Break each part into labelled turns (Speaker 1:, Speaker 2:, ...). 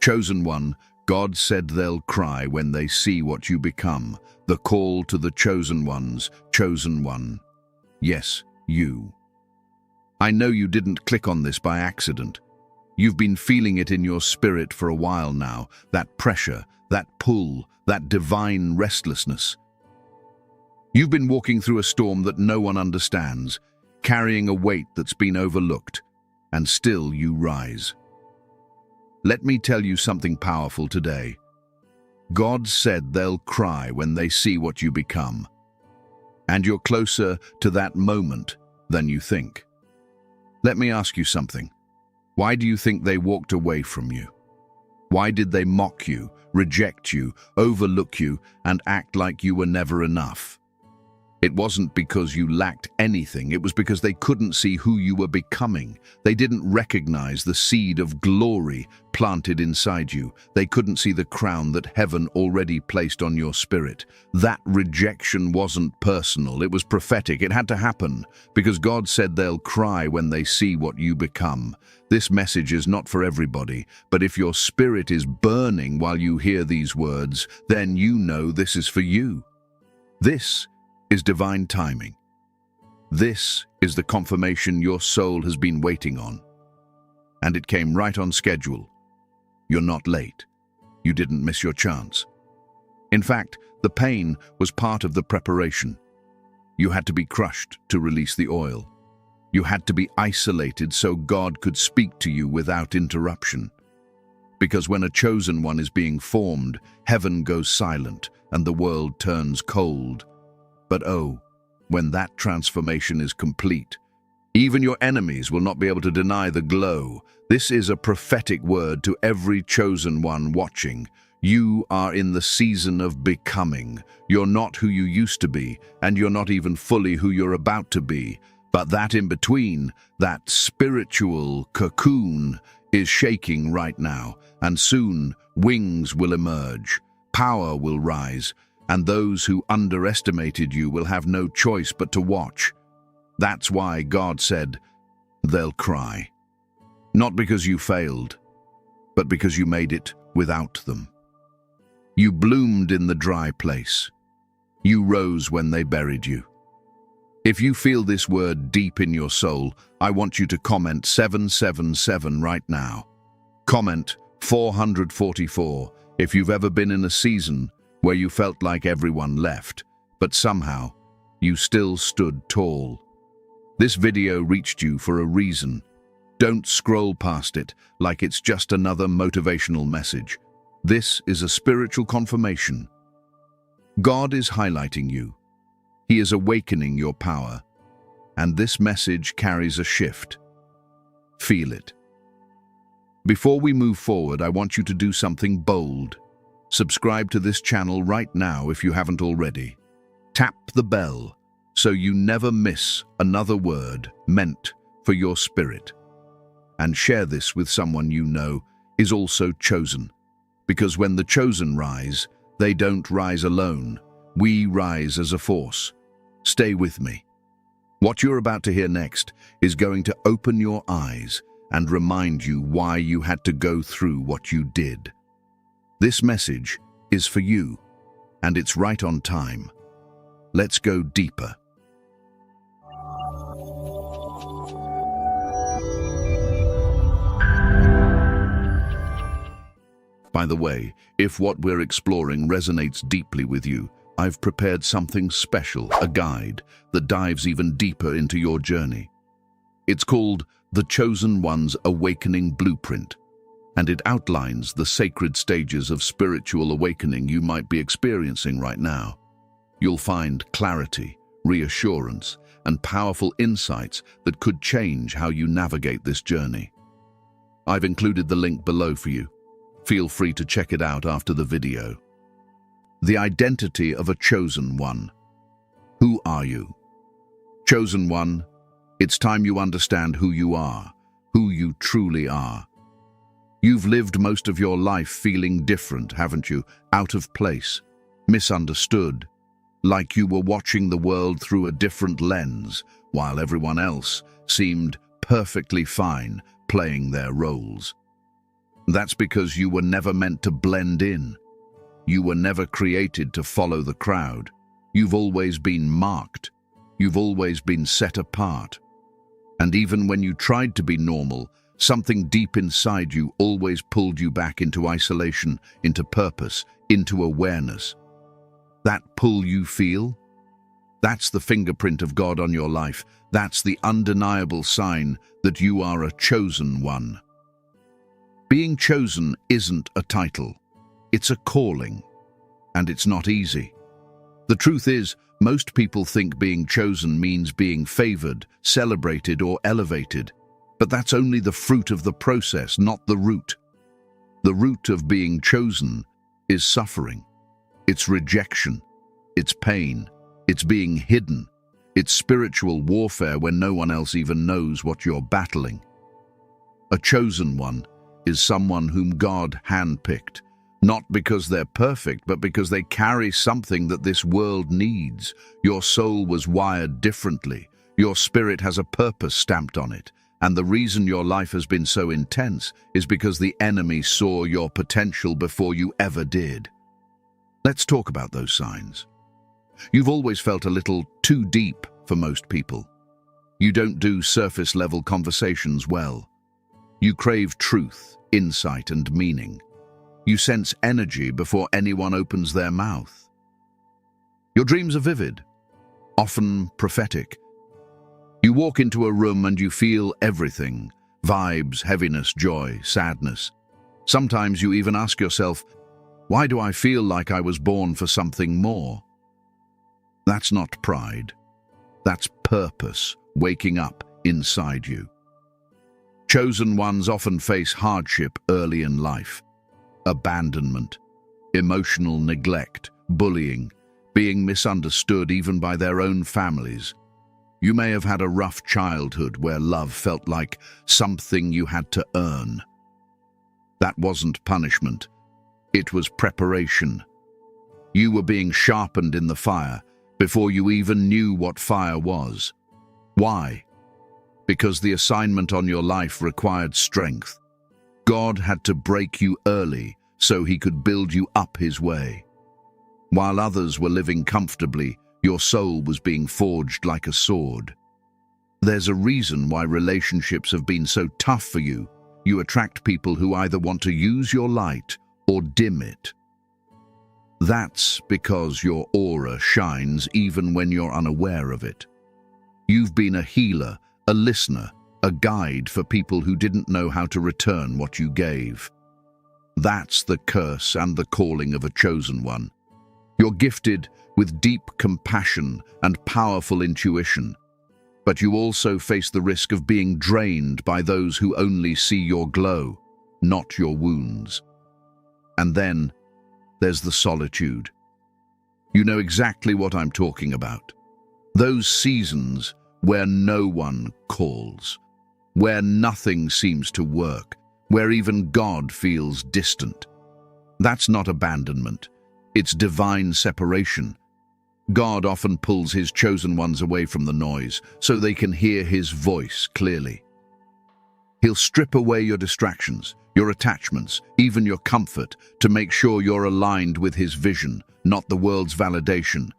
Speaker 1: Chosen one, God said they'll cry when they see what you become. The call to the chosen ones, chosen one. Yes, you. I know you didn't click on this by accident. You've been feeling it in your spirit for a while now, that pressure, that pull, that divine restlessness. You've been walking through a storm that no one understands, carrying a weight that's been overlooked, and still you rise. Let me tell you something powerful today. God said they'll cry when they see what you become. And you're closer to that moment than you think. Let me ask you something. Why do you think they walked away from you? Why did they mock you, reject you, overlook you, and act like you were never enough? It wasn't because you lacked anything, it was because they couldn't see who you were becoming. They didn't recognize the seed of glory planted inside you. They couldn't see the crown that heaven already placed on your spirit. That rejection wasn't personal, it was prophetic. It had to happen because God said they'll cry when they see what you become. This message is not for everybody, but if your spirit is burning while you hear these words, then you know this is for you. This is divine timing. This is the confirmation your soul has been waiting on. And it came right on schedule. You're not late. You didn't miss your chance. In fact, the pain was part of the preparation. You had to be crushed to release the oil. You had to be isolated so God could speak to you without interruption. Because when a chosen one is being formed, heaven goes silent and the world turns cold. But oh, when that transformation is complete, even your enemies will not be able to deny the glow. This is a prophetic word to every chosen one watching. You are in the season of becoming. You're not who you used to be, and you're not even fully who you're about to be. But that in between, that spiritual cocoon, is shaking right now, and soon wings will emerge, power will rise, and those who underestimated you will have no choice but to watch. That's why God said, they'll cry. Not because you failed, but because you made it without them. You bloomed in the dry place. You rose when they buried you. If you feel this word deep in your soul, I want you to comment 777 right now. Comment 444 if you've ever been in a season where you felt like everyone left, but somehow you still stood tall. This video reached you for a reason. Don't scroll past it like it's just another motivational message. This is a spiritual confirmation. God is highlighting you. He is awakening your power. And this message carries a shift. Feel it. Before we move forward, I want you to do something bold. Subscribe to this channel right now if you haven't already. Tap the bell so you never miss another word meant for your spirit. And share this with someone you know is also chosen. Because when the chosen rise, they don't rise alone. We rise as a force. Stay with me. What you're about to hear next is going to open your eyes and remind you why you had to go through what you did. This message is for you, and it's right on time. Let's go deeper. By the way, if what we're exploring resonates deeply with you, I've prepared something special, a guide that dives even deeper into your journey. It's called The Chosen One's Awakening Blueprint, and it outlines the sacred stages of spiritual awakening you might be experiencing right now. You'll find clarity, reassurance, and powerful insights that could change how you navigate this journey. I've included the link below for you. Feel free to check it out after the video. The identity of a chosen one. Who are you? Chosen one, it's time you understand who you are, who you truly are. You've lived most of your life feeling different, haven't you? Out of place, misunderstood, like you were watching the world through a different lens, while everyone else seemed perfectly fine playing their roles. That's because you were never meant to blend in. You were never created to follow the crowd. You've always been marked. You've always been set apart. And even when you tried to be normal, something deep inside you always pulled you back into isolation, into purpose, into awareness. That pull you feel? That's the fingerprint of God on your life. That's the undeniable sign that you are a chosen one. Being chosen isn't a title. It's a calling. And it's not easy. The truth is, most people think being chosen means being favored, celebrated, or elevated. But that's only the fruit of the process, not the root. The root of being chosen is suffering. It's rejection. It's pain. It's being hidden. It's spiritual warfare when no one else even knows what you're battling. A chosen one is someone whom God handpicked, not because they're perfect, but because they carry something that this world needs. Your soul was wired differently. Your spirit has a purpose stamped on it. And the reason your life has been so intense is because the enemy saw your potential before you ever did. Let's talk about those signs. You've always felt a little too deep for most people. You don't do surface-level conversations well. You crave truth, insight, and meaning. You sense energy before anyone opens their mouth. Your dreams are vivid, often prophetic. You walk into a room and you feel everything: vibes, heaviness, joy, sadness. Sometimes you even ask yourself, why do I feel like I was born for something more? That's not pride. That's purpose waking up inside you. Chosen ones often face hardship early in life. Abandonment, emotional neglect, bullying, being misunderstood even by their own families. You may have had a rough childhood where love felt like something you had to earn. That wasn't punishment. It was preparation. You were being sharpened in the fire before you even knew what fire was. Why? Because the assignment on your life required strength. God had to break you early so he could build you up his way. While others were living comfortably, your soul was being forged like a sword. There's a reason why relationships have been so tough for you. You attract people who either want to use your light or dim it. That's because your aura shines even when you're unaware of it. You've been a healer, a listener, a guide for people who didn't know how to return what you gave. That's the curse and the calling of a chosen one. You're gifted with deep compassion and powerful intuition, but you also face the risk of being drained by those who only see your glow, not your wounds. And then there's the solitude. You know exactly what I'm talking about. Those seasons where no one calls, where nothing seems to work, where even God feels distant. That's not abandonment. It's divine separation. God often pulls his chosen ones away from the noise so they can hear his voice clearly. He'll strip away your distractions, your attachments, even your comfort, to make sure you're aligned with his vision, not the world's validation.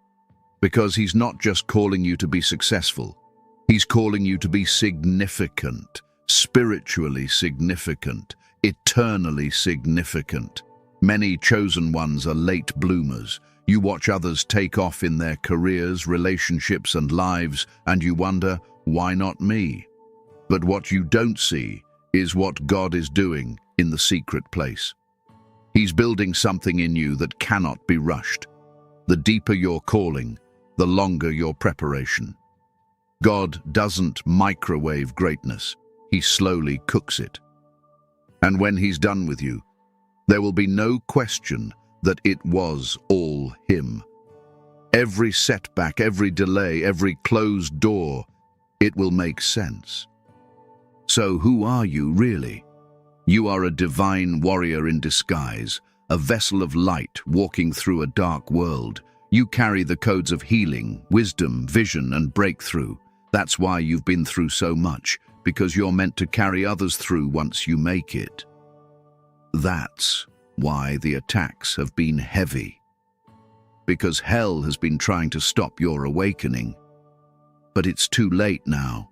Speaker 1: Because he's not just calling you to be successful. He's calling you to be significant, spiritually significant, eternally significant. Many chosen ones are late bloomers. You watch others take off in their careers, relationships, and lives, and you wonder, why not me? But what you don't see is what God is doing in the secret place. He's building something in you that cannot be rushed. The deeper your calling, the longer your preparation. God doesn't microwave greatness. He slowly cooks it. And when he's done with you, there will be no question that it was all him. Every setback, every delay, every closed door, it will make sense. So who are you really? You are a divine warrior in disguise, a vessel of light walking through a dark world. You carry the codes of healing, wisdom, vision, and breakthrough. That's why you've been through so much, because you're meant to carry others through once you make it. That's why the attacks have been heavy. Because hell has been trying to stop your awakening. But it's too late now.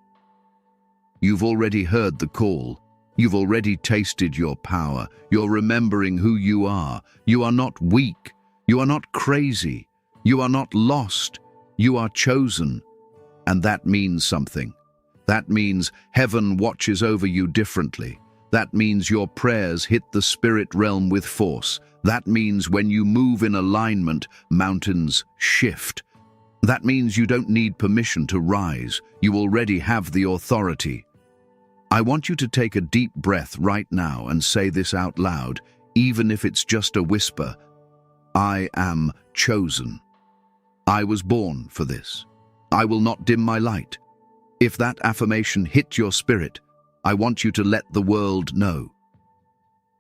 Speaker 1: You've already heard the call. You've already tasted your power. You're remembering who you are. You are not weak. You are not crazy. You are not lost. You are chosen. And that means something. That means heaven watches over you differently. That means your prayers hit the spirit realm with force. That means when you move in alignment, mountains shift. That means you don't need permission to rise. You already have the authority. I want you to take a deep breath right now and say this out loud, even if it's just a whisper. I am chosen. I was born for this. I will not dim my light. If that affirmation hit your spirit, I want you to let the world know.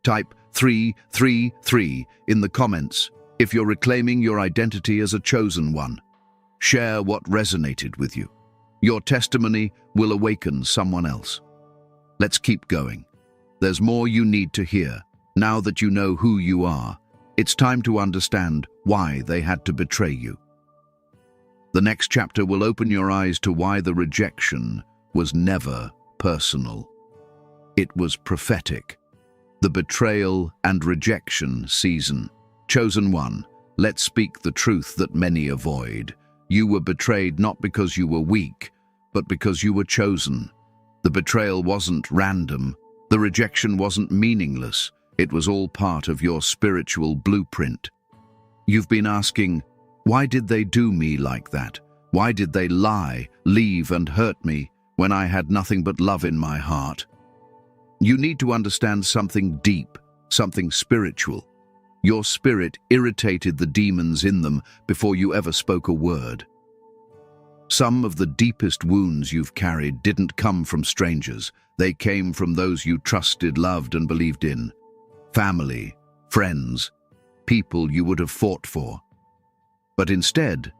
Speaker 1: Type 333 in the comments if you're reclaiming your identity as a chosen one. Share what resonated with you. Your testimony will awaken someone else. Let's keep going. There's more you need to hear. Now that you know who you are, it's time to understand why they had to betray you. The next chapter will open your eyes to why the rejection was never personal. It was prophetic. The betrayal and rejection season. Chosen one, let's speak the truth that many avoid. You were betrayed not because you were weak, but because you were chosen. The betrayal wasn't random. The rejection wasn't meaningless. It was all part of your spiritual blueprint. You've been asking, why did they do me like that? Why did they lie, leave, and hurt me when I had nothing but love in my heart? You need to understand something deep, something spiritual. Your spirit irritated the demons in them before you ever spoke a word. Some of the deepest wounds you've carried didn't come from strangers. They came from those you trusted, loved, and believed in. Family, friends, people you would have fought for. But instead,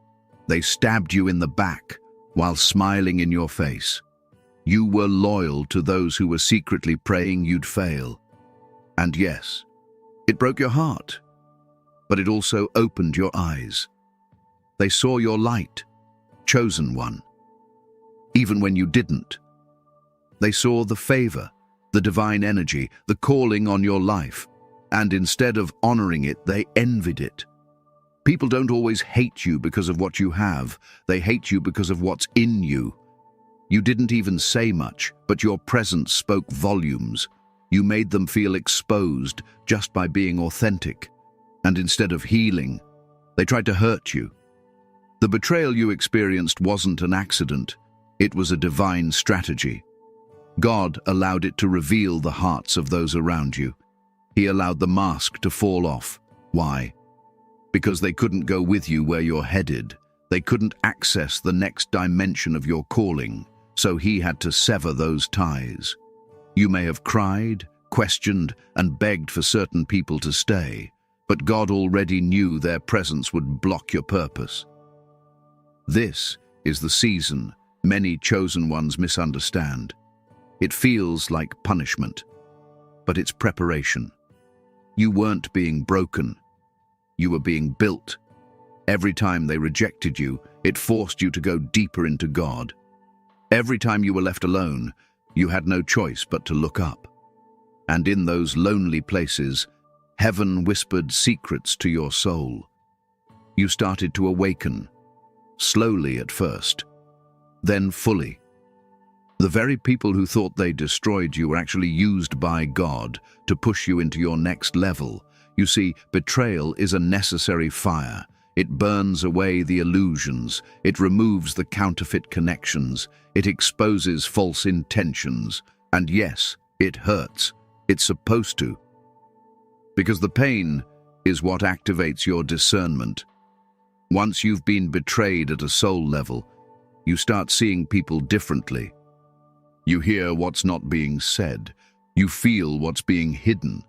Speaker 1: they stabbed you in the back while smiling in your face. You were loyal to those who were secretly praying you'd fail. And yes, it broke your heart, but it also opened your eyes. They saw your light, chosen one, even when you didn't. They saw the favor, the divine energy, the calling on your life, and instead of honoring it, they envied it. People don't always hate you because of what you have. They hate you because of what's in you. You didn't even say much, but your presence spoke volumes. You made them feel exposed just by being authentic. And instead of healing, they tried to hurt you. The betrayal you experienced wasn't an accident. It was a divine strategy. God allowed it to reveal the hearts of those around you. He allowed the mask to fall off. Why? Because they couldn't go with you where you're headed. They couldn't access the next dimension of your calling, so he had to sever those ties. You may have cried, questioned, and begged for certain people to stay, but God already knew their presence would block your purpose. This is the season many chosen ones misunderstand. It feels like punishment, but it's preparation. You weren't being broken. You were being built. Every time they rejected you, it forced you to go deeper into God. Every time you were left alone, you had no choice but to look up. And in those lonely places, heaven whispered secrets to your soul. You started to awaken, slowly at first, then fully. The very people who thought they destroyed you were actually used by God to push you into your next level. You see, betrayal is a necessary fire. It burns away the illusions. It removes the counterfeit connections. It exposes false intentions. And yes, it hurts. It's supposed to. Because the pain is what activates your discernment. Once you've been betrayed at a soul level, you start seeing people differently. You hear what's not being said. You feel what's being hidden.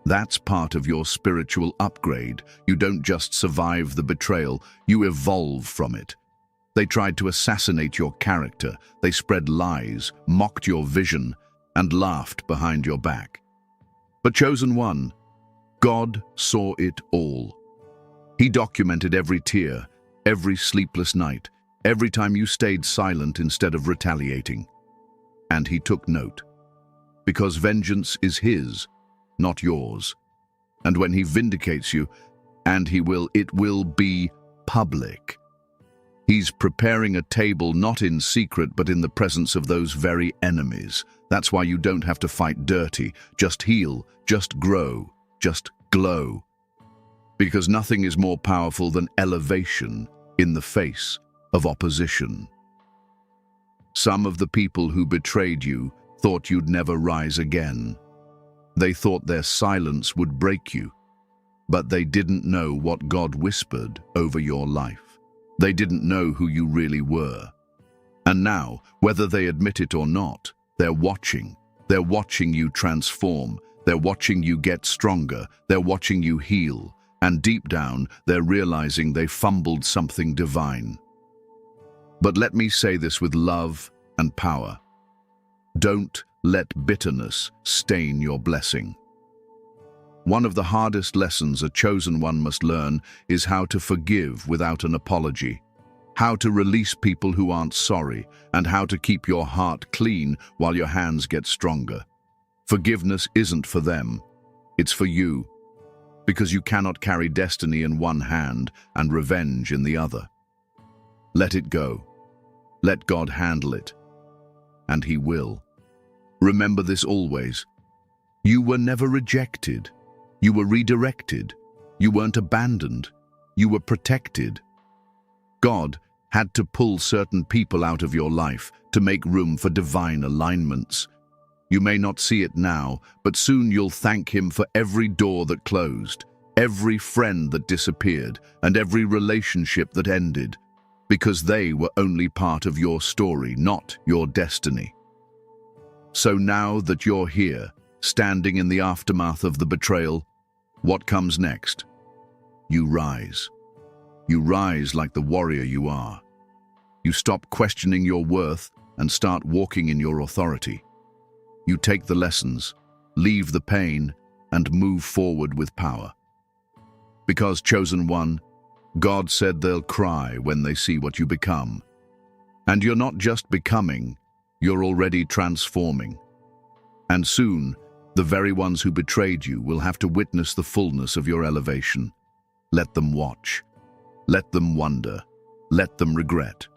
Speaker 1: That's part of your spiritual upgrade. You don't just survive the betrayal, you evolve from it. They tried to assassinate your character. They spread lies, mocked your vision, and laughed behind your back. But chosen one, God saw it all. He documented every tear, every sleepless night, every time you stayed silent instead of retaliating. And he took note. Because vengeance is his, not yours. And when he vindicates you, and it will be public. He's preparing a table not in secret but in the presence of those very enemies. That's why you don't have to fight dirty. Just heal, just grow, just glow. Because nothing is more powerful than elevation in the face of opposition. Some of the people who betrayed you thought you'd never rise again. They thought their silence would break you, but they didn't know what God whispered over your life. They didn't know who you really were. And now, whether they admit it or not, they're watching. They're watching you transform. They're watching you get stronger. They're watching you heal. And deep down, they're realizing they fumbled something divine. But let me say this with love and power. Don't let bitterness stain your blessing. One of the hardest lessons a chosen one must learn is how to forgive without an apology, how to release people who aren't sorry, and how to keep your heart clean while your hands get stronger. Forgiveness isn't for them, it's for you, because you cannot carry destiny in one hand and revenge in the other. Let it go. Let God handle it, and He will. Remember this always. You were never rejected. You were redirected. You weren't abandoned. You were protected. God had to pull certain people out of your life to make room for divine alignments. You may not see it now, but soon you'll thank Him for every door that closed, every friend that disappeared, and every relationship that ended, because they were only part of your story, not your destiny. So now that you're here, standing in the aftermath of the betrayal, what comes next? You rise. You rise like the warrior you are. You stop questioning your worth and start walking in your authority. You take the lessons, leave the pain, and move forward with power. Because, chosen one, God said they'll cry when they see what you become. And you're not just becoming, you're already transforming. And soon, the very ones who betrayed you will have to witness the fullness of your elevation. Let them watch. Let them wonder. Let them regret.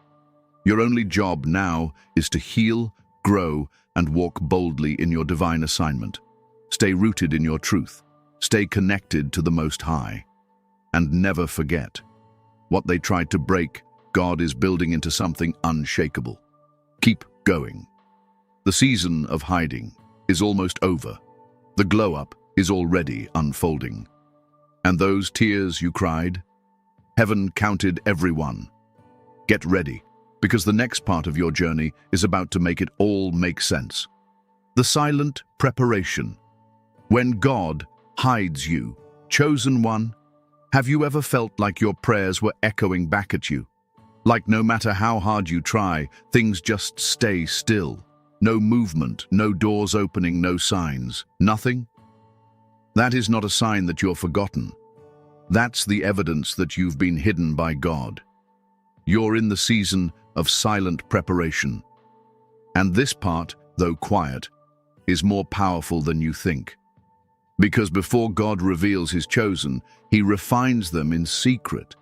Speaker 1: Your only job now is to heal, grow, and walk boldly in your divine assignment. Stay rooted in your truth. Stay connected to the Most High. And never forget, what they tried to break, God is building into something unshakable. Keep going. The season of hiding is almost over. The glow-up is already unfolding. And those tears you cried, heaven counted every one. Get ready, because the next part of your journey is about to make it all make sense. The silent preparation. When God hides you, chosen one, have you ever felt like your prayers were echoing back at you? Like no matter how hard you try, things just stay still. No movement, no doors opening, no signs. Nothing? That is not a sign that you're forgotten. That's the evidence that you've been hidden by God. You're in the season of silent preparation. And this part, though quiet, is more powerful than you think. Because before God reveals His chosen, He refines them in secret.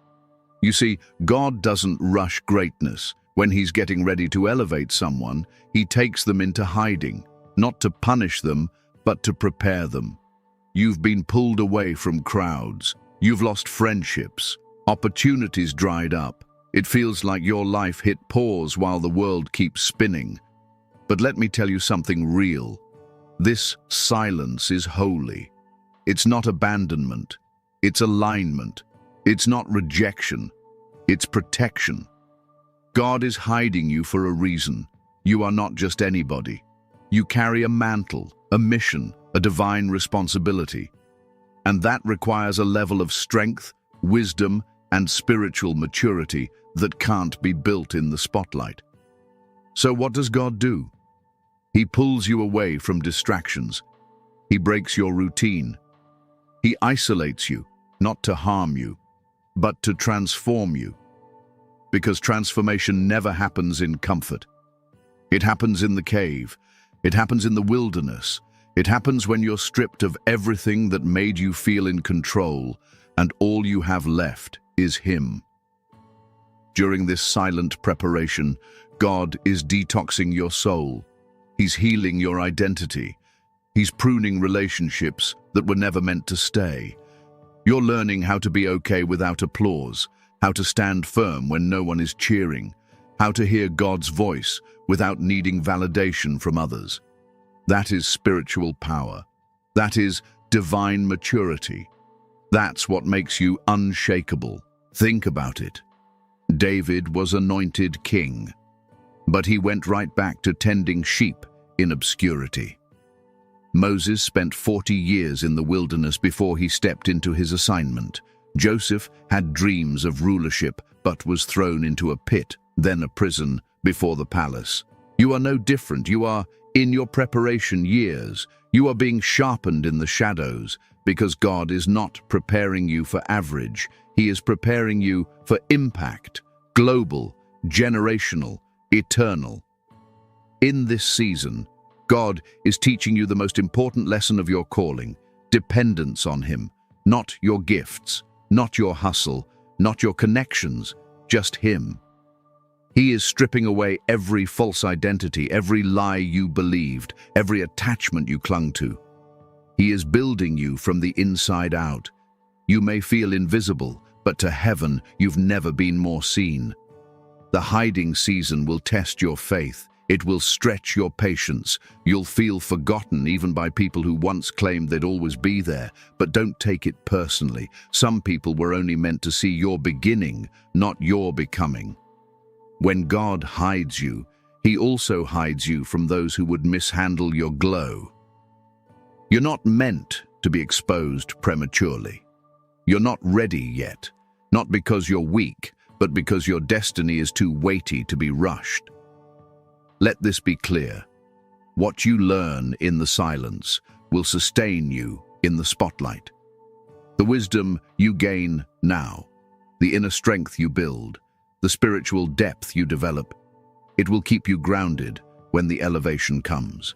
Speaker 1: You see, God doesn't rush greatness. When He's getting ready to elevate someone, He takes them into hiding, not to punish them, but to prepare them. You've been pulled away from crowds. You've lost friendships. Opportunities dried up. It feels like your life hit pause while the world keeps spinning. But let me tell you something real. This silence is holy. It's not abandonment. It's alignment. It's not rejection. It's protection. God is hiding you for a reason. You are not just anybody. You carry a mantle, a mission, a divine responsibility. And that requires a level of strength, wisdom, and spiritual maturity that can't be built in the spotlight. So what does God do? He pulls you away from distractions. He breaks your routine. He isolates you, not to harm you, but to transform you. Because transformation never happens in comfort. It happens in the cave. It happens in the wilderness. It happens when you're stripped of everything that made you feel in control, and all you have left is Him. During this silent preparation, God is detoxing your soul. He's healing your identity. He's pruning relationships that were never meant to stay. You're learning how to be okay without applause, how to stand firm when no one is cheering, how to hear God's voice without needing validation from others. That is spiritual power. That is divine maturity. That's what makes you unshakable. Think about it. David was anointed king, but he went right back to tending sheep in obscurity. Moses spent 40 years in the wilderness before he stepped into his assignment. Joseph had dreams of rulership, but was thrown into a pit, then a prison, before the palace. You are no different. You are in your preparation years. You are being sharpened in the shadows, because God is not preparing you for average. He is preparing you for impact, global, generational, eternal. In this season, God is teaching you the most important lesson of your calling: dependence on Him, not your gifts, not your hustle, not your connections, just Him. He is stripping away every false identity, every lie you believed, every attachment you clung to. He is building you from the inside out. You may feel invisible, but to heaven, you've never been more seen. The hiding season will test your faith. It will stretch your patience. You'll feel forgotten even by people who once claimed they'd always be there. But don't take it personally. Some people were only meant to see your beginning, not your becoming. When God hides you, He also hides you from those who would mishandle your glow. You're not meant to be exposed prematurely. You're not ready yet, not because you're weak, but because your destiny is too weighty to be rushed. Let this be clear. What you learn in the silence will sustain you in the spotlight. The wisdom you gain now, the inner strength you build, the spiritual depth you develop, it will keep you grounded when the elevation comes.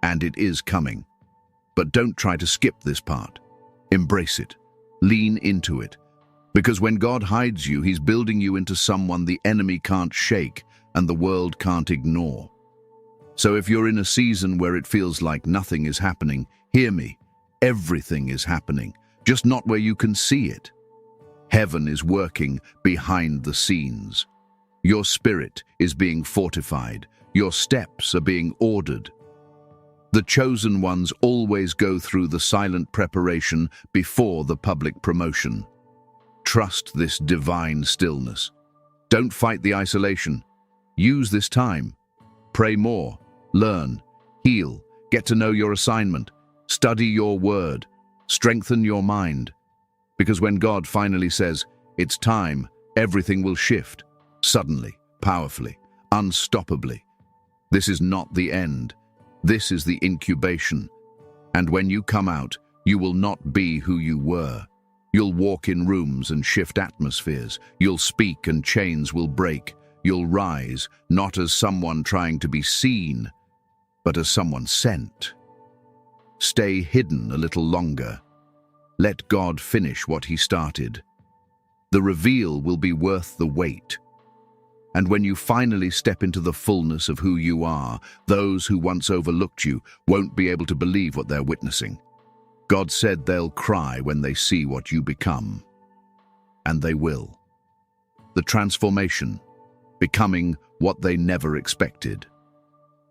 Speaker 1: And it is coming. But don't try to skip this part. Embrace it. Lean into it. Because when God hides you, He's building you into someone the enemy can't shake and the world can't ignore. So if you're in a season where it feels like nothing is happening, hear me. Everything is happening, just not where you can see it. Heaven is working behind the scenes. Your spirit is being fortified. Your steps are being ordered. The chosen ones always go through the silent preparation before the public promotion. Trust this divine stillness. Don't fight the isolation. Use this time. Pray more, learn, heal, get to know your assignment, study your word, strengthen your mind. Because when God finally says, it's time, everything will shift, suddenly, powerfully, unstoppably. This is not the end. This is the incubation. And when you come out, you will not be who you were. You'll walk in rooms and shift atmospheres. You'll speak and chains will break. You'll rise, not as someone trying to be seen, but as someone sent. Stay hidden a little longer. Let God finish what He started. The reveal will be worth the wait. And when you finally step into the fullness of who you are, those who once overlooked you won't be able to believe what they're witnessing. God said they'll cry when they see what you become. And they will. The transformation, becoming what they never expected.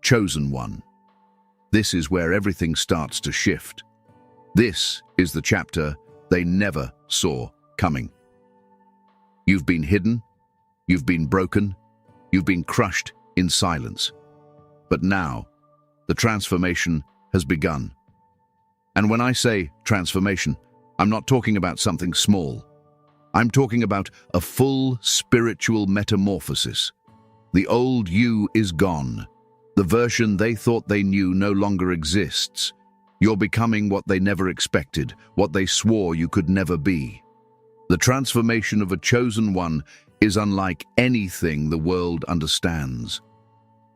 Speaker 1: Chosen one. This is where everything starts to shift. This is the chapter they never saw coming. You've been hidden, you've been broken, you've been crushed in silence. But now, the transformation has begun. And when I say transformation, I'm not talking about something small. I'm talking about a full spiritual metamorphosis. The old you is gone. The version they thought they knew no longer exists. You're becoming what they never expected, what they swore you could never be. The transformation of a chosen one is unlike anything the world understands.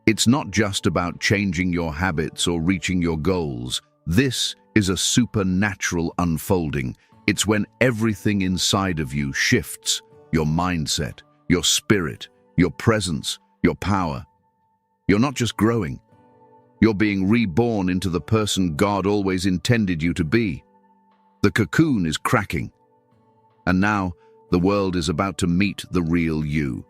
Speaker 1: It's not just about changing your habits or reaching your goals. This is a supernatural unfolding. It's when everything inside of you shifts: your mindset, your spirit, your presence, your power. You're not just growing. You're being reborn into the person God always intended you to be. The cocoon is cracking. And now, the world is about to meet the real you.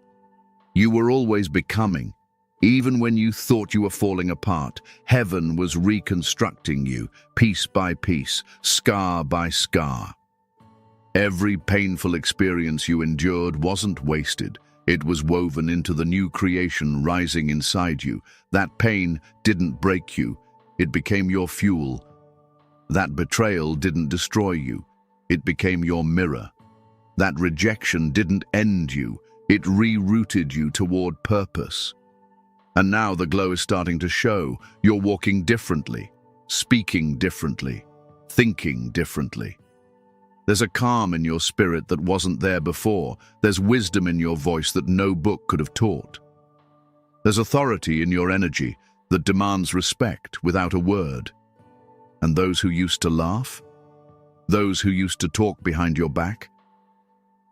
Speaker 1: You were always becoming. Even when you thought you were falling apart, heaven was reconstructing you, piece by piece, scar by scar. Every painful experience you endured wasn't wasted. It was woven into the new creation rising inside you. That pain didn't break you. It became your fuel. That betrayal didn't destroy you. It became your mirror. That rejection didn't end you. It rerouted you toward purpose. And now the glow is starting to show. You're walking differently, speaking differently, thinking differently. There's a calm in your spirit that wasn't there before. There's wisdom in your voice that no book could have taught. There's authority in your energy that demands respect without a word. And those who used to laugh, those who used to talk behind your back,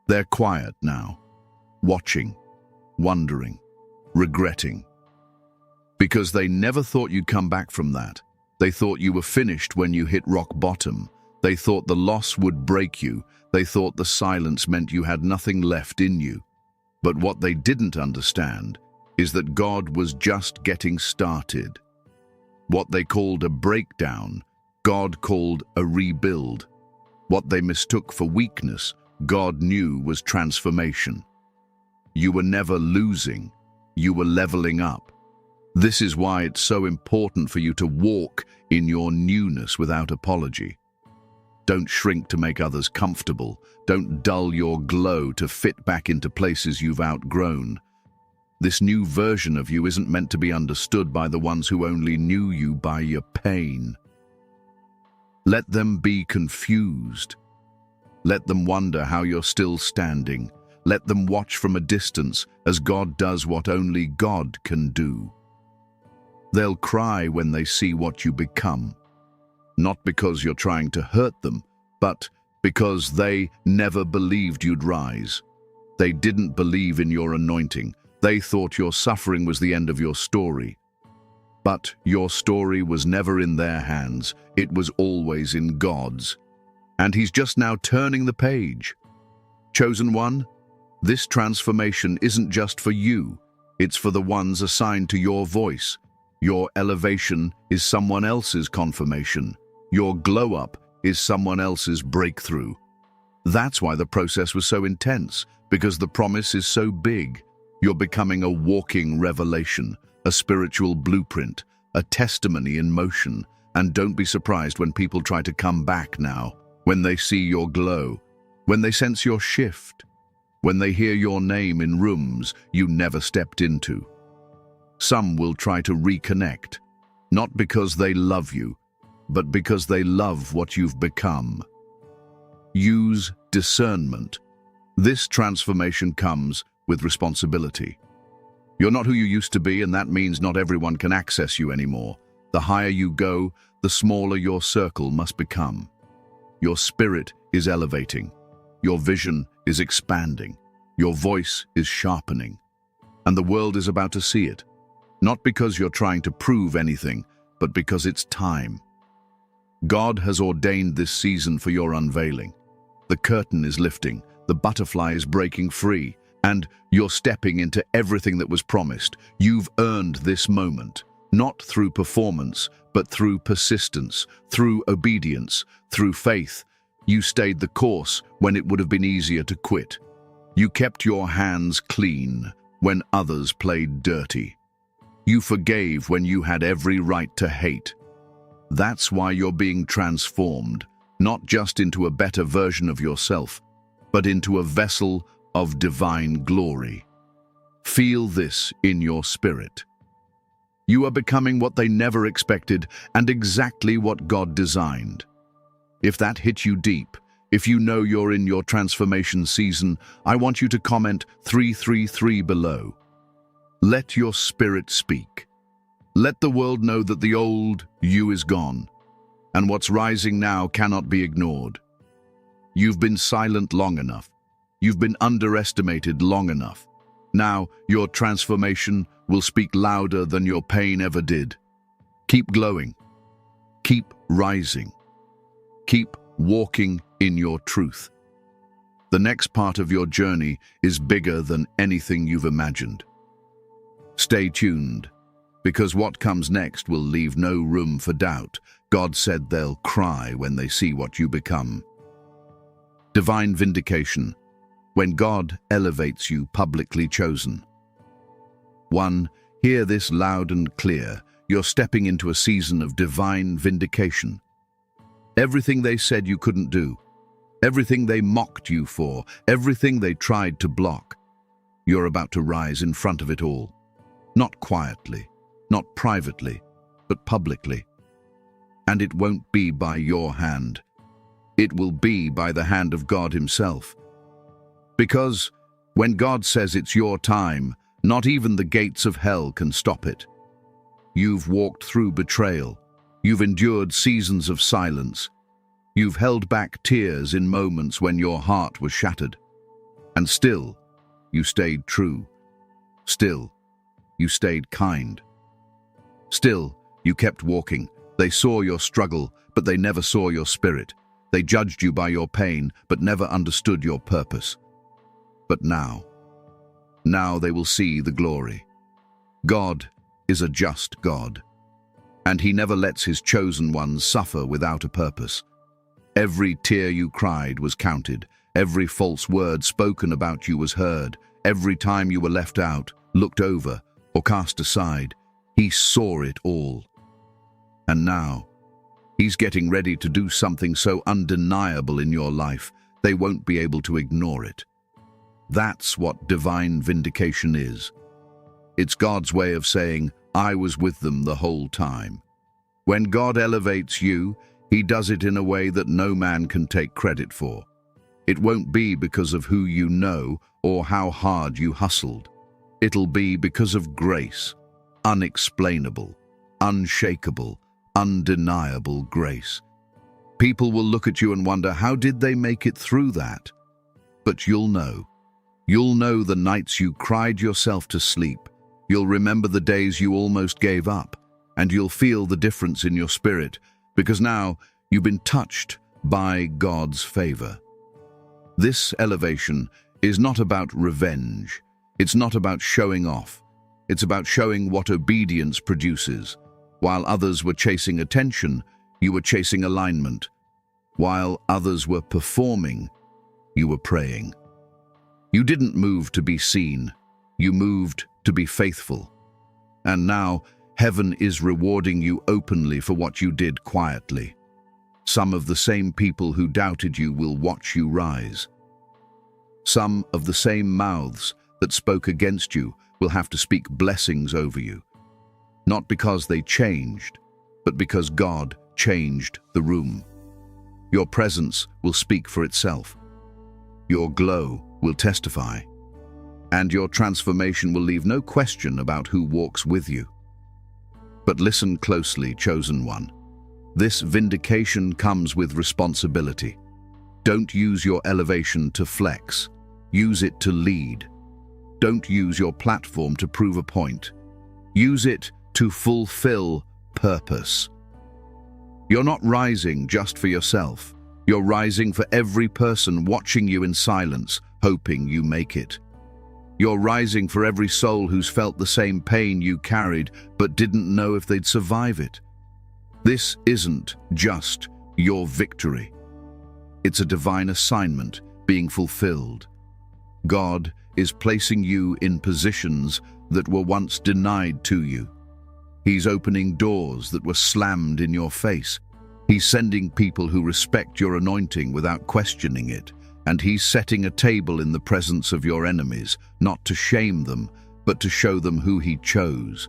Speaker 1: they're quiet now, watching, wondering, regretting. Because they never thought you'd come back from that. They thought you were finished when you hit rock bottom. They thought the loss would break you. They thought the silence meant you had nothing left in you. But what they didn't understand is that God was just getting started. What they called a breakdown, God called a rebuild. What they mistook for weakness, God knew was transformation. You were never losing. You were leveling up. This is why it's so important for you to walk in your newness without apology. Don't shrink to make others comfortable. Don't dull your glow to fit back into places you've outgrown. This new version of you isn't meant to be understood by the ones who only knew you by your pain. Let them be confused. Let them wonder how you're still standing. Let them watch from a distance as God does what only God can do. They'll cry when they see what you become. Not because you're trying to hurt them, but because they never believed you'd rise. They didn't believe in your anointing. They thought your suffering was the end of your story. But your story was never in their hands. It was always in God's. And He's just now turning the page. Chosen one, this transformation isn't just for you. It's for the ones assigned to your voice. Your elevation is someone else's confirmation. Your glow-up is someone else's breakthrough. That's why the process was so intense, because the promise is so big. You're becoming a walking revelation, a spiritual blueprint, a testimony in motion. And don't be surprised when people try to come back now, when they see your glow, when they sense your shift, when they hear your name in rooms you never stepped into. Some will try to reconnect, not because they love you, but because they love what you've become. Use discernment. This transformation comes with responsibility. You're not who you used to be, and that means not everyone can access you anymore. The higher you go, the smaller your circle must become. Your spirit is elevating. Your vision is expanding. Your voice is sharpening. And the world is about to see it. Not because you're trying to prove anything, but because it's time. God has ordained this season for your unveiling. The curtain is lifting, the butterfly is breaking free, and you're stepping into everything that was promised. You've earned this moment, not through performance, but through persistence, through obedience, through faith. You stayed the course when it would have been easier to quit. You kept your hands clean when others played dirty. You forgave when you had every right to hate. That's why you're being transformed, not just into a better version of yourself, but into a vessel of divine glory. Feel this in your spirit. You are becoming what they never expected and exactly what God designed. If that hit you deep, if you know you're in your transformation season, I want you to comment 333 below. Let your spirit speak. Let the world know that the old you is gone, and what's rising now cannot be ignored. You've been silent long enough. You've been underestimated long enough. Now, your transformation will speak louder than your pain ever did. Keep glowing. Keep rising. Keep walking in your truth. The next part of your journey is bigger than anything you've imagined. Stay tuned, because what comes next will leave no room for doubt. God said they'll cry when they see what you become. Divine vindication, when God elevates you, publicly chosen. 1. Hear this loud and clear. You're stepping into a season of divine vindication. Everything they said you couldn't do, everything they mocked you for, everything they tried to block, you're about to rise in front of it all. Not quietly, not privately, but publicly. And it won't be by your hand. It will be by the hand of God Himself. Because when God says it's your time, not even the gates of hell can stop it. You've walked through betrayal. You've endured seasons of silence. You've held back tears in moments when your heart was shattered. And still, you stayed true. Still, you stayed kind. Still, you kept walking. They saw your struggle, but they never saw your spirit. They judged you by your pain, but never understood your purpose. But now they will see the glory. God is a just God, and He never lets His chosen ones suffer without a purpose. Every tear you cried was counted. Every false word spoken about you was heard. Every time you were left out, looked over, or cast aside, He saw it all. And now, He's getting ready to do something so undeniable in your life, they won't be able to ignore it. That's what divine vindication is. It's God's way of saying, I was with them the whole time. When God elevates you, He does it in a way that no man can take credit for. It won't be because of who you know or how hard you hustled. It'll be because of grace, unexplainable, unshakable, undeniable grace. People will look at you and wonder, how did they make it through that? But you'll know. You'll know the nights you cried yourself to sleep. You'll remember the days you almost gave up, and you'll feel the difference in your spirit, because now you've been touched by God's favor. This elevation is not about revenge. It's not about showing off. It's about showing what obedience produces. While others were chasing attention, you were chasing alignment. While others were performing, you were praying. You didn't move to be seen. You moved to be faithful. And now, heaven is rewarding you openly for what you did quietly. Some of the same people who doubted you will watch you rise. Some of the same mouths that spoke against you will have to speak blessings over you. Not because they changed, but because God changed the room. Your presence will speak for itself. Your glow will testify. And your transformation will leave no question about who walks with you. But listen closely, chosen one. This vindication comes with responsibility. Don't use your elevation to flex. Use it to lead. Don't use your platform to prove a point. Use it to fulfill purpose. You're not rising just for yourself. You're rising for every person watching you in silence, hoping you make it. You're rising for every soul who's felt the same pain you carried but didn't know if they'd survive it. This isn't just your victory. It's a divine assignment being fulfilled. God is placing you in positions that were once denied to you. He's opening doors that were slammed in your face. He's sending people who respect your anointing without questioning it. And He's setting a table in the presence of your enemies, not to shame them, but to show them who He chose.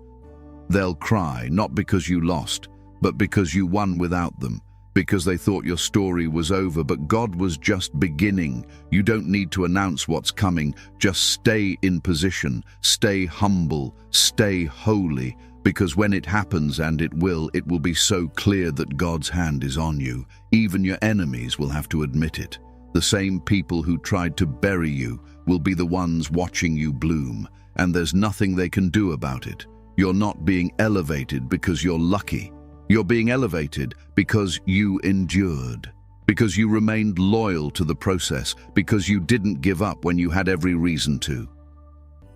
Speaker 1: They'll cry, not because you lost, but because you won without them, because they thought your story was over, but God was just beginning. You don't need to announce what's coming. Just stay in position, stay humble, stay holy, because when it happens, and it will be so clear that God's hand is on you. Even your enemies will have to admit it. The same people who tried to bury you will be the ones watching you bloom, and there's nothing they can do about it. You're not being elevated because you're lucky. You're being elevated because you endured, because you remained loyal to the process, because you didn't give up when you had every reason to.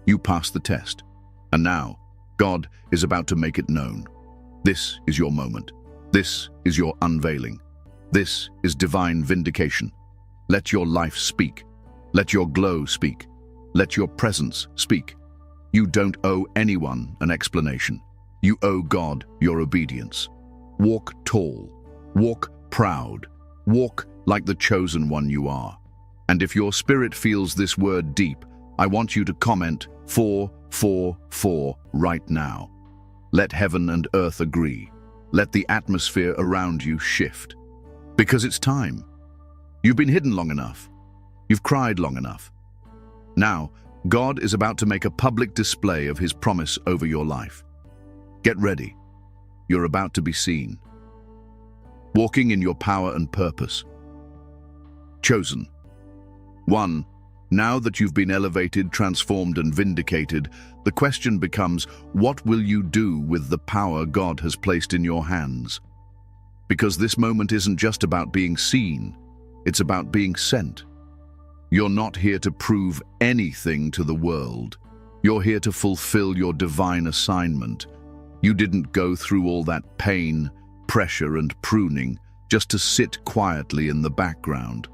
Speaker 1: You passed the test, and now God is about to make it known. This is your moment. This is your unveiling. This is divine vindication. Let your life speak. Let your glow speak. Let your presence speak. You don't owe anyone an explanation. You owe God your obedience. Walk tall. Walk proud. Walk like the chosen one you are. And if your spirit feels this word deep, I want you to comment 444 right now. Let heaven and earth agree. Let the atmosphere around you shift. Because it's time. You've been hidden long enough. You've cried long enough. Now, God is about to make a public display of His promise over your life. Get ready. You're about to be seen. Walking in your power and purpose. Chosen. 1. Now that you've been elevated, transformed, and vindicated, the question becomes, what will you do with the power God has placed in your hands? Because this moment isn't just about being seen, it's about being sent. You're not here to prove anything to the world. You're here to fulfill your divine assignment. You didn't go through all that pain, pressure, and pruning just to sit quietly in the background.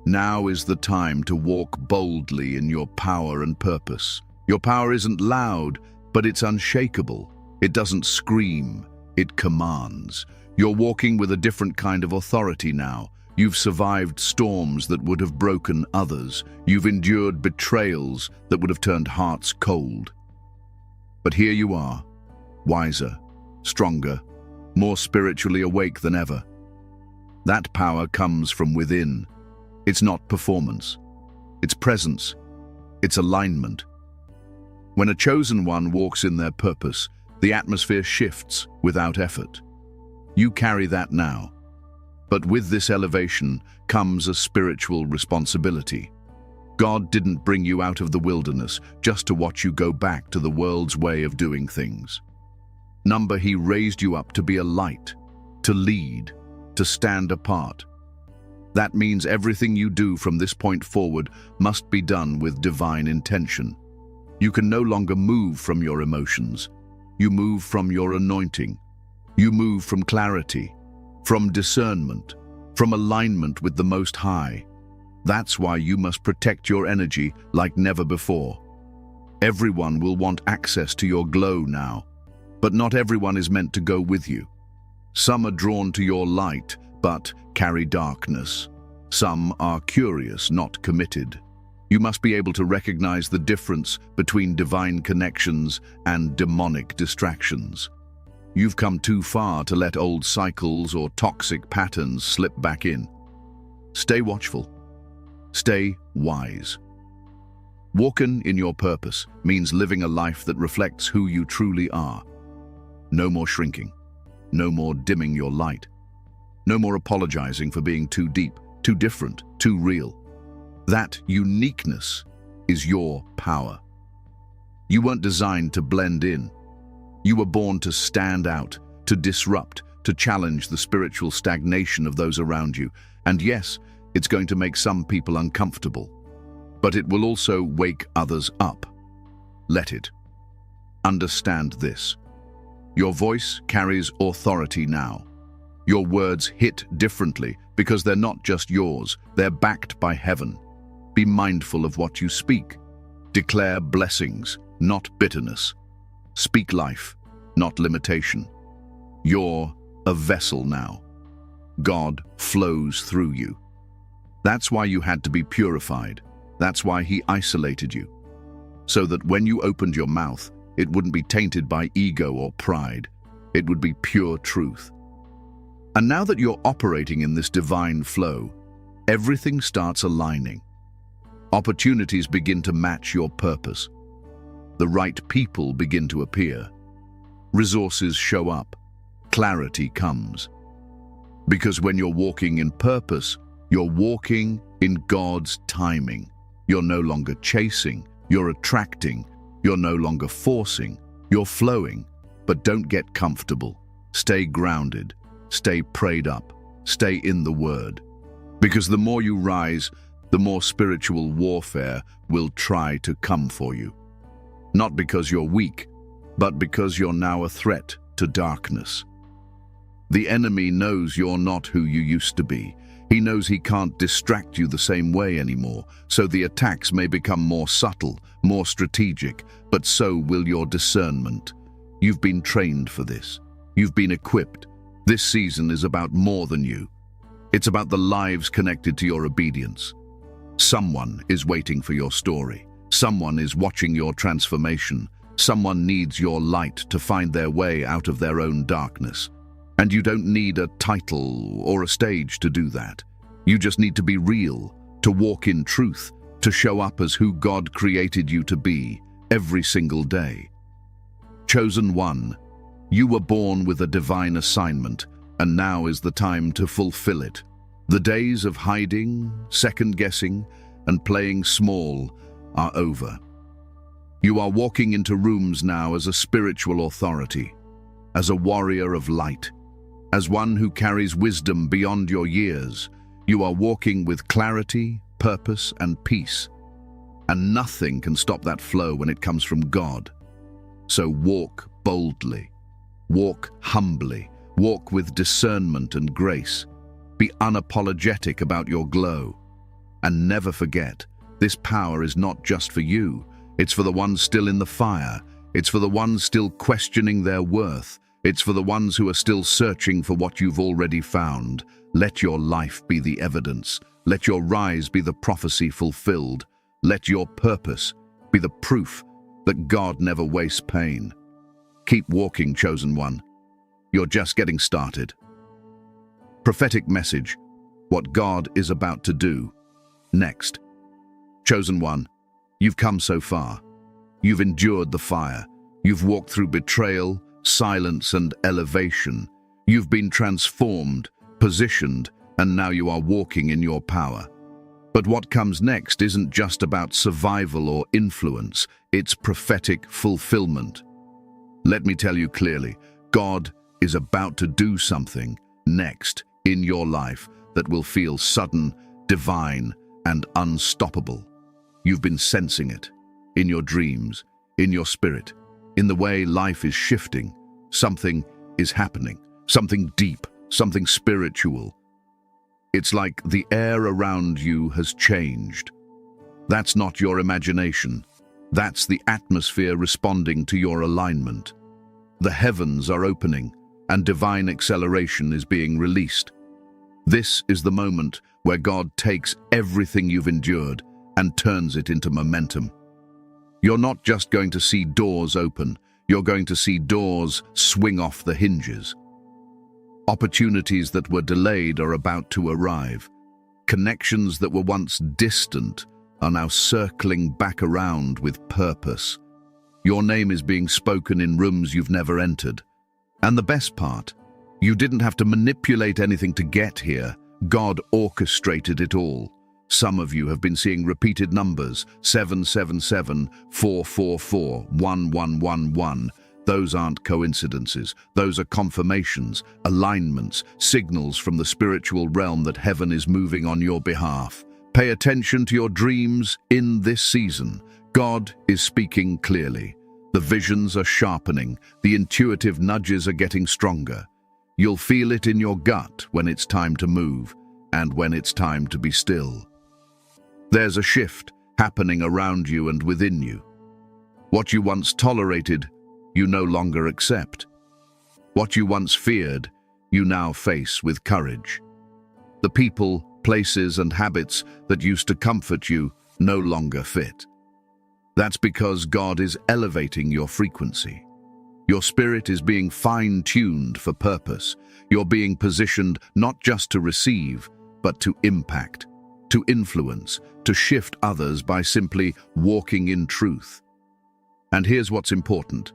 Speaker 1: Now is the time to walk boldly in your power and purpose. Your power isn't loud, but it's unshakable. It doesn't scream, it commands. You're walking with a different kind of authority now. You've survived storms that would have broken others. You've endured betrayals that would have turned hearts cold. But here you are, wiser, stronger, more spiritually awake than ever. That power comes from within. It's not performance. It's presence. It's alignment. When a chosen one walks in their purpose, the atmosphere shifts without effort. You carry that now. But with this elevation comes a spiritual responsibility. God didn't bring you out of the wilderness just to watch you go back to the world's way of doing things. He raised you up to be a light, to lead, to stand apart. That means everything you do from this point forward must be done with divine intention. You can no longer move from your emotions. You move from your anointing. You move from clarity, from discernment, from alignment with the Most High. That's why you must protect your energy like never before. Everyone will want access to your glow now, but not everyone is meant to go with you. Some are drawn to your light, but carry darkness. Some are curious, not committed. You must be able to recognize the difference between divine connections and demonic distractions. You've come too far to let old cycles or toxic patterns slip back in. Stay watchful. Stay wise. Walking in your purpose means living a life that reflects who you truly are. No more shrinking. No more dimming your light. No more apologizing for being too deep, too different, too real. That uniqueness is your power. You weren't designed to blend in. You were born to stand out, to disrupt, to challenge the spiritual stagnation of those around you. And yes, it's going to make some people uncomfortable, but it will also wake others up. Let it. Understand this. Your voice carries authority now. Your words hit differently because they're not just yours, they're backed by heaven. Be mindful of what you speak. Declare blessings, not bitterness. Speak life, not limitation. You're a vessel now. God flows through you. That's why you had to be purified. That's why He isolated you. So that when you opened your mouth, It wouldn't be tainted by ego or pride. It would be pure truth. And now that you're operating in this divine flow, everything starts aligning. Opportunities begin to match your purpose. The right people begin to appear. Resources show up. Clarity comes. Because when you're walking in purpose, you're walking in God's timing. You're no longer chasing, you're attracting. You're no longer forcing, you're flowing. But don't get comfortable. Stay grounded. Stay prayed up. Stay in the Word. Because the more you rise, the more spiritual warfare will try to come for you. Not because you're weak, but because you're now a threat to darkness. The enemy knows you're not who you used to be. He knows he can't distract you the same way anymore, so the attacks may become more subtle, more strategic, but so will your discernment. You've been trained for this. You've been equipped. This season is about more than you. It's about the lives connected to your obedience. Someone is waiting for your story. Someone is watching your transformation. Someone needs your light to find their way out of their own darkness. And you don't need a title or a stage to do that. You just need to be real, to walk in truth, to show up as who God created you to be every single day. Chosen one, you were born with a divine assignment, and now is the time to fulfill it. The days of hiding, second-guessing, and playing small are over. You are walking into rooms now as a spiritual authority, as a warrior of light, as one who carries wisdom beyond your years. You are walking with clarity, purpose, and peace. And nothing can stop that flow when it comes from God. So walk boldly, walk humbly, walk with discernment and grace. Be unapologetic about your glow. And never forget, this power is not just for you. It's for the ones still in the fire. It's for the ones still questioning their worth. It's for the ones who are still searching for what you've already found. Let your life be the evidence. Let your rise be the prophecy fulfilled. Let your purpose be the proof that God never wastes pain. Keep walking, chosen one. You're just getting started. Prophetic message: what God is about to do next. Chosen one, you've come so far. You've endured the fire. You've walked through betrayal, silence, and elevation. You've been transformed, positioned, and now you are walking in your power. But what comes next isn't just about survival or influence, it's prophetic fulfillment. Let me tell you clearly, God is about to do something next in your life that will feel sudden, divine, and unstoppable. You've been sensing it in your dreams, in your spirit, in the way life is shifting. Something is happening, something deep, something spiritual. It's like the air around you has changed. That's not your imagination. That's the atmosphere responding to your alignment. The heavens are opening, and divine acceleration is being released. This is the moment where God takes everything you've endured and turns it into momentum. You're not just going to see doors open, you're going to see doors swing off the hinges. Opportunities that were delayed are about to arrive. Connections that were once distant are now circling back around with purpose. Your name is being spoken in rooms you've never entered. And the best part, you didn't have to manipulate anything to get here. God orchestrated it all. Some of you have been seeing repeated numbers, 777, 444, 1111. Those aren't coincidences. Those are confirmations, alignments, signals from the spiritual realm that heaven is moving on your behalf. Pay attention to your dreams in this season. God is speaking clearly. The visions are sharpening. The intuitive nudges are getting stronger. You'll feel it in your gut when it's time to move and when it's time to be still. There's a shift happening around you and within you. What you once tolerated, you no longer accept. What you once feared, you now face with courage. The people, places, and habits that used to comfort you no longer fit. That's because God is elevating your frequency. Your spirit is being fine-tuned for purpose. You're being positioned not just to receive, but to impact, to influence, to shift others by simply walking in truth. And here's what's important.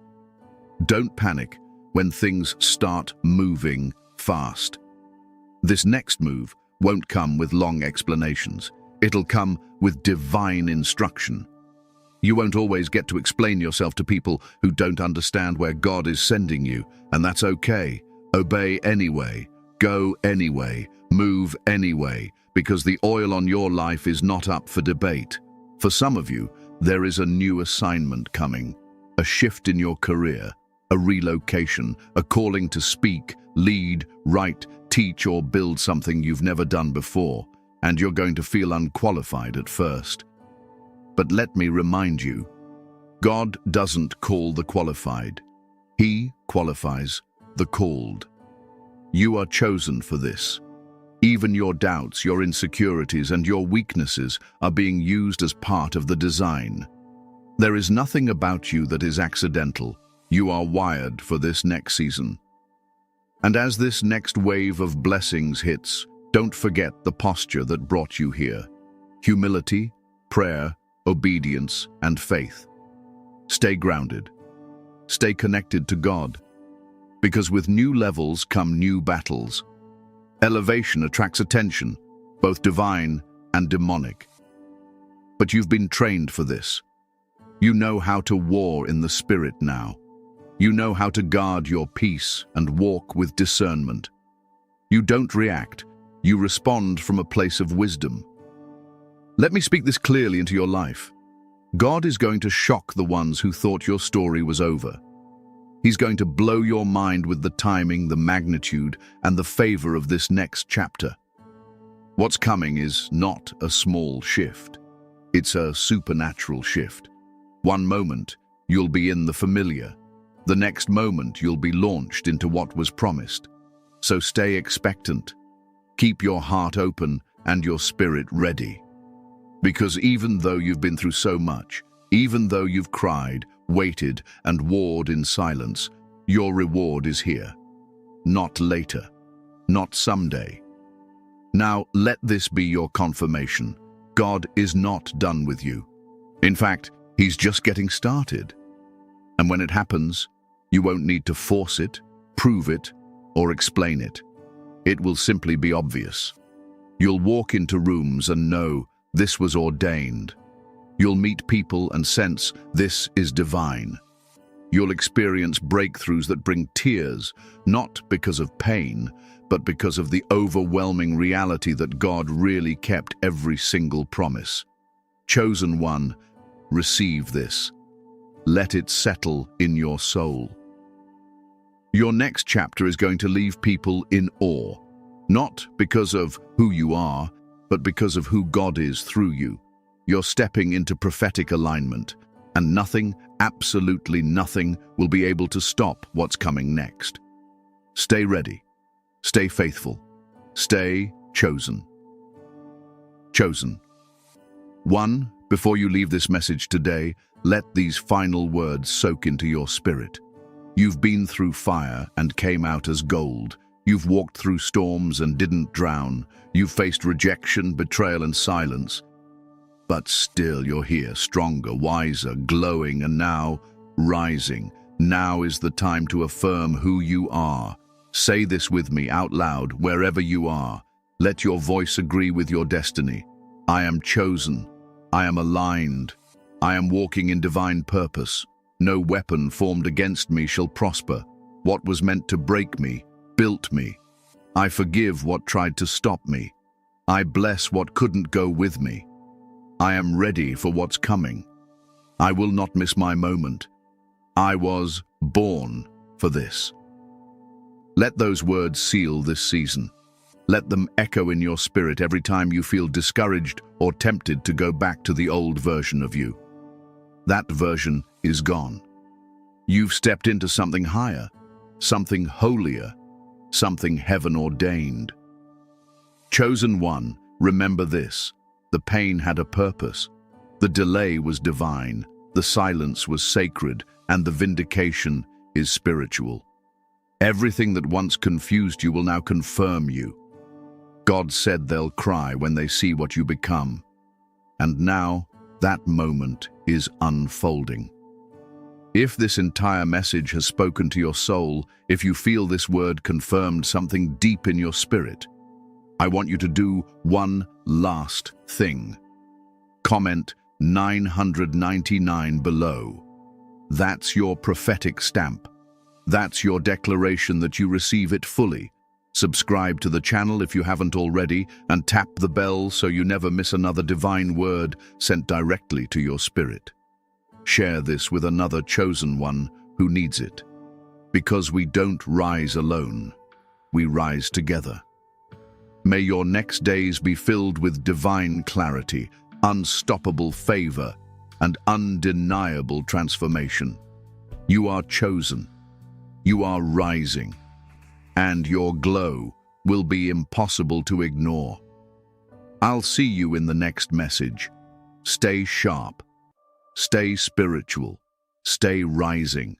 Speaker 1: Don't panic when things start moving fast. This next move won't come with long explanations. It'll come with divine instruction. You won't always get to explain yourself to people who don't understand where God is sending you, and that's okay. Obey anyway, go anyway, move anyway, because the oil on your life is not up for debate. For some of you, there is a new assignment coming, a shift in your career, a relocation, a calling to speak, lead, write, teach, or build something you've never done before, and you're going to feel unqualified at first. But let me remind you, God doesn't call the qualified. He qualifies the called. You are chosen for this. Even your doubts, your insecurities, and your weaknesses are being used as part of the design. There is nothing about you that is accidental. You are wired for this next season. And as this next wave of blessings hits, don't forget the posture that brought you here. Humility, prayer, obedience, and faith. Stay grounded. Stay connected to God. Because with new levels come new battles. Elevation attracts attention, both divine and demonic. But you've been trained for this. You know how to war in the spirit now. You know how to guard your peace and walk with discernment. You don't react. You respond from a place of wisdom. Let me speak this clearly into your life. God is going to shock the ones who thought your story was over. He's going to blow your mind with the timing, the magnitude, and the favor of this next chapter. What's coming is not a small shift. It's a supernatural shift. One moment, you'll be in the familiar. The next moment, you'll be launched into what was promised. So stay expectant. Keep your heart open and your spirit ready. Because even though you've been through so much, even though you've cried, waited, and warred in silence, your reward is here. Not later, not someday. Now let this be your confirmation. God is not done with you. In fact, He's just getting started. And when it happens, you won't need to force it, prove it, or explain it. It will simply be obvious. You'll walk into rooms and know this was ordained. You'll meet people and sense this is divine. You'll experience breakthroughs that bring tears, not because of pain, but because of the overwhelming reality that God really kept every single promise. Chosen one, receive this. Let it settle in your soul. Your next chapter is going to leave people in awe, not because of who you are, but because of who God is through you. You're stepping into prophetic alignment, and nothing, absolutely nothing, will be able to stop what's coming next. Stay ready. Stay faithful. Stay chosen. Chosen. One, before you leave this message today, let these final words soak into your spirit. You've been through fire and came out as gold. You've walked through storms and didn't drown. You've faced rejection, betrayal, and silence. But still you're here, stronger, wiser, glowing, and now rising. Now is the time to affirm who you are. Say this with me out loud, wherever you are. Let your voice agree with your destiny. I am chosen. I am aligned. I am walking in divine purpose. No weapon formed against me shall prosper. What was meant to break me, built me. I forgive what tried to stop me. I bless what couldn't go with me. I am ready for what's coming. I will not miss my moment. I was born for this. Let those words seal this season. Let them echo in your spirit every time you feel discouraged or tempted to go back to the old version of you. That version is gone. You've stepped into something higher, something holier, something heaven ordained. Chosen one, remember this. The pain had a purpose. The delay was divine. The silence was sacred, and the vindication is spiritual. Everything that once confused you will now confirm you. God said they'll cry when they see what you become. And now, that moment is unfolding. If this entire message has spoken to your soul, if you feel this word confirmed something deep in your spirit, I want you to do one last thing. Comment 999 below. That's your prophetic stamp. That's your declaration that you receive it fully. Subscribe to the channel if you haven't already, and tap the bell so you never miss another divine word sent directly to your spirit. Share this with another chosen one who needs it. Because we don't rise alone, we rise together. May your next days be filled with divine clarity, unstoppable favor, and undeniable transformation. You are chosen. You are rising. And your glow will be impossible to ignore. I'll see you in the next message. Stay sharp. Stay spiritual. Stay rising.